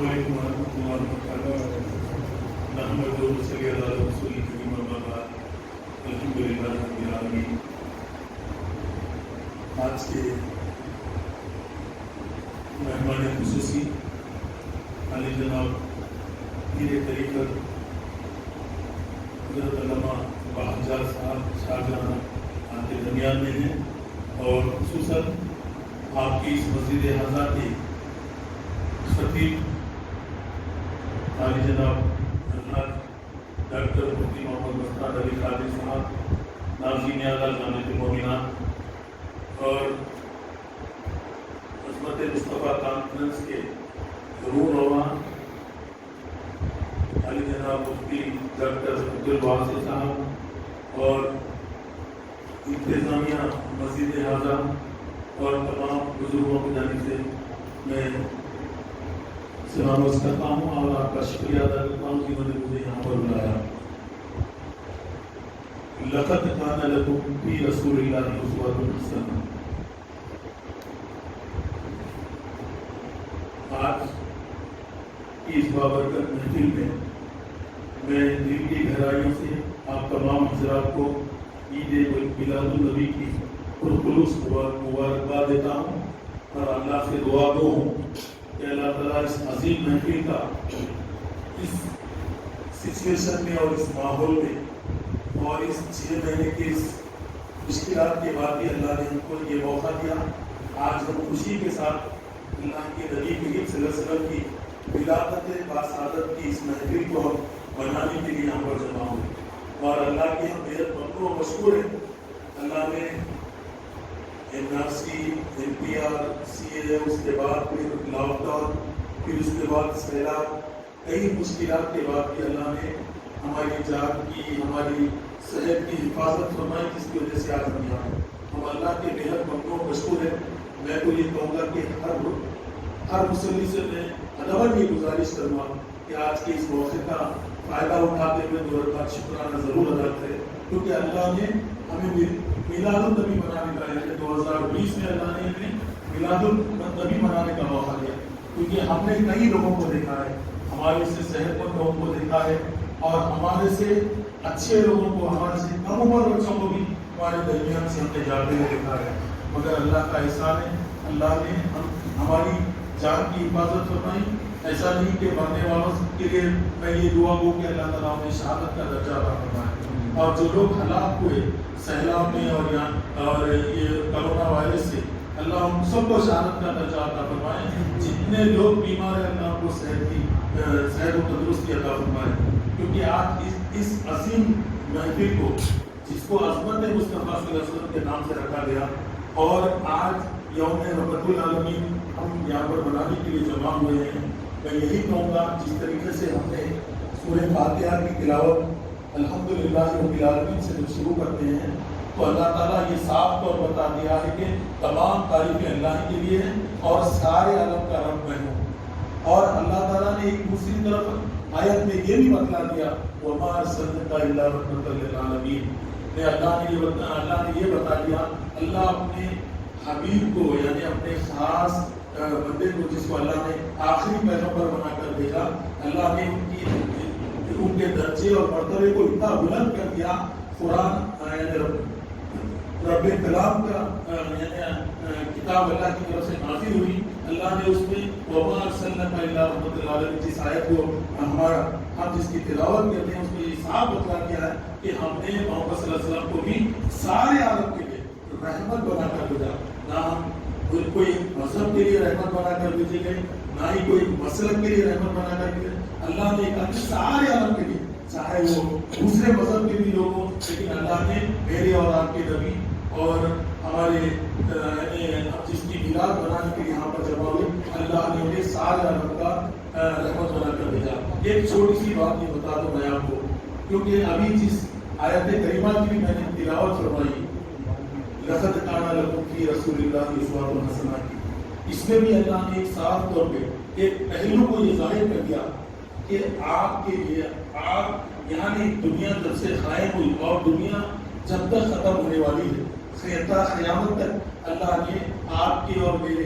السلام علیکم ورحمۃ اللہ وبرکاتہ. نحمدہ و نصلی علی رسول کریم اما بعد. الحمدللہ رب العالمین. آج کے مہمان خصوصی علی جناب پیر طریقت حضرت علامہ بہجت صاحب شاہجہاں آپ کے درمیان میں ہیں، اور خصوصاً آپ کی اس مسجد حضرہ کے خطیب علی جناب حضرت ڈاکٹر مفتی محمد مستعد علی قادری صاحب، ناظرین اعلیٰ جامعۃ المومنات اور عظمت مصطفیٰ کانفرنس کے ضرور رواں علی جناب مفتی ڈاکٹر عبدالواسی صاحب اور انتظامیہ مسجد حضرہ اور تمام بزرگوں کی جانب سے میں سلام عرض کرتا ہوں اور آپ کا شکریہ ادا کرتا ہوں جنہوں نے مجھے یہاں پر بلایا. لقد کان لکم فی رسول اللہ اسوۃ حسنہ. آج کی اس بابرکت محفل میں دل کی گہرائیوں سے آپ تمام حضرات کو عید میلاد النبی کی پرخلوص مبارکباد دیتا ہوں اور اللہ سے دعا گو ہوں کہ اللہ تعالیٰ اس عظیم محفل کا اس سچویشن میں اور اس ماحول میں اور اس 6 مہینے کے اس مشکلات کے بعد بھی اللہ نے ہم کو یہ موقع دیا. آج ہم خوشی کے ساتھ اللہ کے نبی کریم صلی اللہ علیہ وسلم کی ولادت باسعادت کی اس محفل کو ہم بنانے کے لیے یہاں پر جمع ہوئے اور اللہ کے ہم بے حد ممنون و مشکور ہیں. اللہ نے NRC NPR CA اس کے بعد پھر لاک ڈاؤن پھر اس کے بعد سیلاب کئی مشکلات کے بعد بھی اللہ نے ہماری جان کی ہماری صحت کی حفاظت فرمائی جس کی وجہ سے آج ہم یہاں ہیں. ہم اللہ کے بے حد ممنون مشکور ہیں. میں تو یہ کہوں گا کہ ہر مسلم سے میں ادب یہ گزارش کروں گا کہ آج کے اس موقع کا فائدہ اٹھاتے ہوئے دو رکعت شکرانہ ضرور ادا کرے کیونکہ اللہ نے ہمیں میلاد النبی منانے کا 2020 میں اللہ نے ہمیں میلاد النبی منانے کا موقع دیا کیونکہ ہم نے کئی لوگوں کو دیکھا ہے، ہمارے سے صحت مند لوگوں کو دیکھا ہے اور ہمارے سے اچھے لوگوں کو، ہمارے سے کم عمر بچوں کو بھی ہمارے درمیان سے ہم نے جاتے ہوئے دیکھا ہے. مگر اللہ کا احسان ہے، اللہ نے ہماری جان کی حفاظت فرمائی. ایسا نہیں کہ مرنے والوں کے لیے میں یہ دعا ہوں کہ اللہ تعالیٰ نے شہادت کا درجہ عطا فرمائے اور جو لوگ ہلاک ہوئے سیلاب میں اور یہ کرونا وائرس سے اللہ ہم سب کو شہادت کا درجہ عطا فرمائے. جتنے لوگ بیمار ہیں اللہ کو صحت و تندرستی عطا فرمائے کیونکہ آج اس عظیم محفل کو جس کو عظمت مصطفیٰ صلی اللہ علیہ وسلم کے نام سے رکھا گیا اور آج یوم رحمت العالمین ہم یہاں پر منانے کے لیے جمع ہوئے ہیں. میں یہی کہوں گا جس طریقے سے ہم نے سورہ فاتحہ کی تلاوت الحمدللہ رب العالمین سے جب شروع کرتے ہیں تو اللہ تعالیٰ یہ صاف طور بتا دیا ہے کہ تمام تعریفیں اللہ کے لیے ہیں اور سارے عالم کا رب میں ہوں. اور اللہ تعالیٰ نے ایک دوسری طرف آیت میں یہ بھی بتلا دیا وَمَا أَرْسَلْنَاكَ إِلَّا رَحْمَةً لِّلْعَالَمِينَ. اللہ نے یہ بتا دیا اللہ اپنے حبیب کو یعنی اپنے خاص بندے کو جس کو اللہ نے آخری پیغمبر بنا کر بھیجا، اللہ نے ان کے درجے اور مرتبے کو اتنا بلند کر دیا. قرآن یعنی رب کلام کا کتاب اللہ کی طرف سے نازل ہوئی. اللہ نے اس میں وَمَا أَرْسَلْنَاكَ إِلَّا رَحْمَةً لِّلْعَالَمِينَ جس آیت کو ہم جس کی تلاوت کرتے ہیں اس میں یہ صاف بتلا دیا ہے کہ ہم نے محمد صلی اللہ علیہ وسلم کو بھی سارے عالم کے لیے رحمت بنا کر بھیجا. نہ ہم کوئی مذہب کے لیے رحمت بنا کر بھیجے گئے، نہ ہی کوئی مسلک کے لیے رحمت بنا کر بھیجے. اللہ نے کہا سارے عالم کے لیے چاہے وہ دوسرے مذہب کے بھی لوگ ہوں لیکن اللہ نے میرے اور آپ کے نبی اور ہمارے جس کی میلاد بنانے کے لیے یہاں پر جمع ہوئے اللہ نے انہیں سارے عالم کا رحمت بنا کر بھیجا. ایک چھوٹی سی بات یہ بتا دوں میں آپ کو کیونکہ ابھی جس آیت کریمہ کی بھی میں نے تلاوت فرمائی لقد کان لکم فی رسول اللہ اسوۃ حسنہ کی، اس میں بھی اللہ نے ایک صاف طور پہ ایک پہلو کو یہ ظاہر کر دیا کہ آپ کے لیے آپ یعنی دنیا جب سے قائم ہوئی اور دنیا جب تک ختم ہونے والی ہے قیامت تک اللہ نے آپ کے اور میرے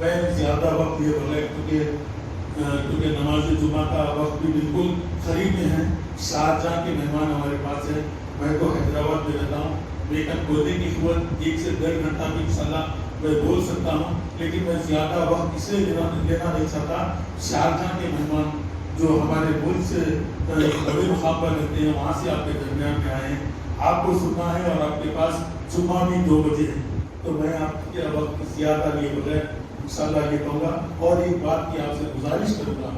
میں زیادہ وقت یہ بغیر کیونکہ نماز جمعہ کا وقت بھی بالکل قریب میں ہے. شارجہ کے مہمان ہمارے پاس ہیں. میں تو حیدرآباد میں رہتا ہوں, لیکن بولنے کی قوت 1 سے 1.5 گھنٹہ بھی انشاءاللہ میں بول سکتا ہوں, لیکن میں زیادہ وقت اس لیے لینا نہیں چاہتا. شارجہ کے مہمان جو ہمارے ملک سے بڑے مقام پر رہتے ہیں, وہاں سے آپ کے درمیان میں آئے ہیں. آپ کو سننا ہے اور آپ کے پاس صبح بھی 2 بجے ہے, تو میں آپ کے وقت زیادہ لیے بغیر انشاءاللہ یہ کہوں گا. اور ایک بات کی آپ سے گزارش کروں گا,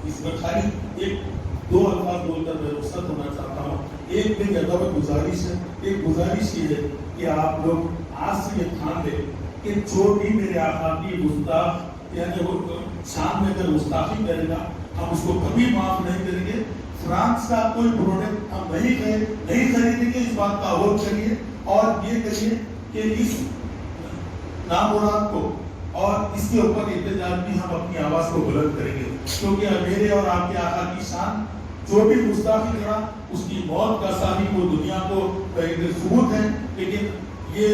اس میں خالی 1-2 الفاظ بول کر میں رخصت ہونا چاہتا ہوں. ایک میری ادب گزارش ہے, ایک گزارش یہ ہے کہ آپ لوگ آج سے یہ ٹھان لیں کہ جو بھی میرے آقا کی گستاخ یعنی وہ شام میں اگر گستاخی کرے گا, ہم اس کو کبھی معاف نہیں کریں گے. فرانس کا کوئی پروڈکٹ ہم نہیں خریدیں گے, اس بات کا غور کریے اور یہ کریے کہ اس نامراد کو اور اس کے اوپر احتجاج بھی ہم اپنی آواز کو بلند کریں گے, کیونکہ میرے اور آپ کے آقا کی شان جو بھی گستاخی کرا اس کی موت کا صاحب وہ دنیا کو ثبوت ہے. لیکن یہ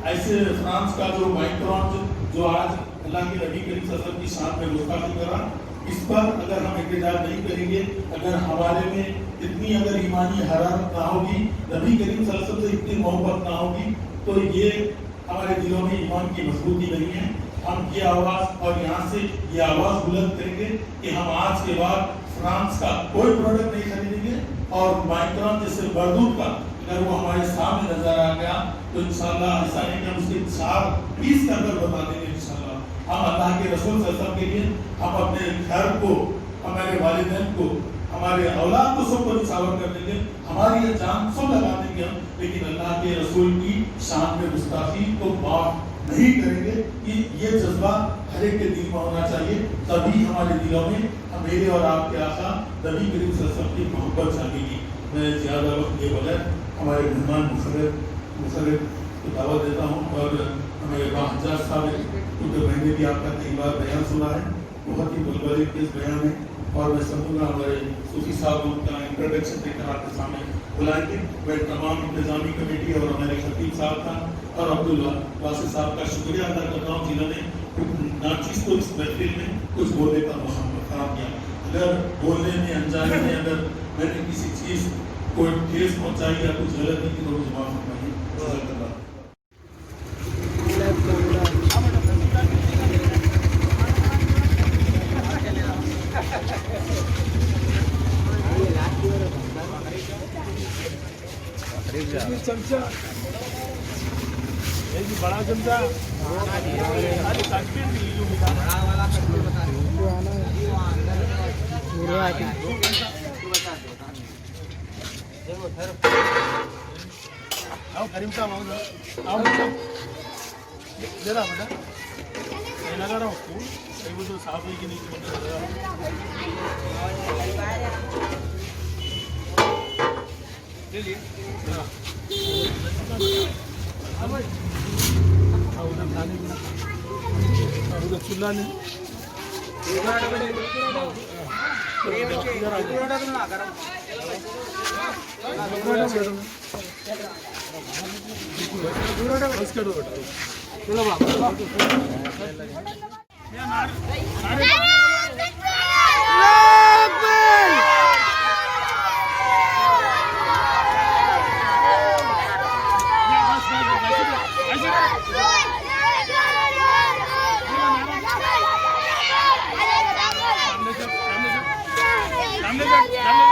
ایسے فرانس کا جو مائکرون جو آج اللہ کے نبی کریم صلی اللہ علیہ وسلم کی شان میں گستاخی کرا, اس پر اگر ہم احتجاج نہیں کریں گے, اگر ہمارے میں اتنی اگر ایمانی حرارت نہ ہوگی, نبی کریم صلی اللہ علیہ وسلم سے اتنی محبت نہ ہوگی, تو یہ ہمارے دلوں میں ایمان کی مضبوطی نہیں ہے. ہم یہ آواز اور یہاں سے یہ آواز بلند کریں گے کہ ہم آج کے بعد فرانس کا کوئی پروڈکٹ نہیں خریدیں گے, اور مائکرون جیسے بردود کا اگر وہ ہمارے سامنے نظر آ گیا تو انشاءاللہ ایسا نہیں کہ ہم اس کے 4 پیس کر بتا دیں گے. انشاءاللہ ہم اللہ کے رسول صلی اللہ علیہ وسلم کے لیے ہم اپنے گھر کو, ہمارے والدین کو, ہمارے اولاد کو سب کو نچھاور کر دیں گے, ہماری یہ جان سب لگا دیں گے ہم, لیکن اللہ کے رسول کی شان میں گستاخی کو معاف نہیں کریں گے. یہ جذبہ ہر ایک کے دل میں ہونا چاہیے, تبھی ہمارے دلوں میں میرے اور آپ کے آقا نبی کریم صلی اللہ علیہ وسلم کی محبت جاگے گی. میں زیادہ وقت لیے بغیر ہمارے مہمان مخرب کو دعوت دیتا ہوں, اور ہمارے حجاج صاحب کیونکہ میں نے بھی آپ کا کئی بار بیان سنا ہے, بہت ہی بلبلے کے بیان ہے, اور میں سمجھوں گا ہمارے صوفی صاحب ان کا انٹروڈکشن دے کر آپ کے سامنے بلائیں گے. میں تمام انتظامی کمیٹی اور ہمارے خطیب صاحب کا اور عبداللہ واسع صاحب کا شکریہ ادا کرتا ہوں, جنہوں نے ناچیز کو اس محفل میں کچھ بولنے کا موقع فراہم کیا. اگر بولنے میں انجانے میں اگر میں نے کسی چیز کو ٹھیس پہنچائی یا کچھ غلط نہیں کی تو مجھے معاف فرمائیے. جزاک اللہ. چمچا بڑا چمچا کریم صاحب آؤ دے رہا بیٹا, میں لگا رہا ہوں وہ جو صاف ہے کہ نہیں ادھر چولہا نہیں Ramle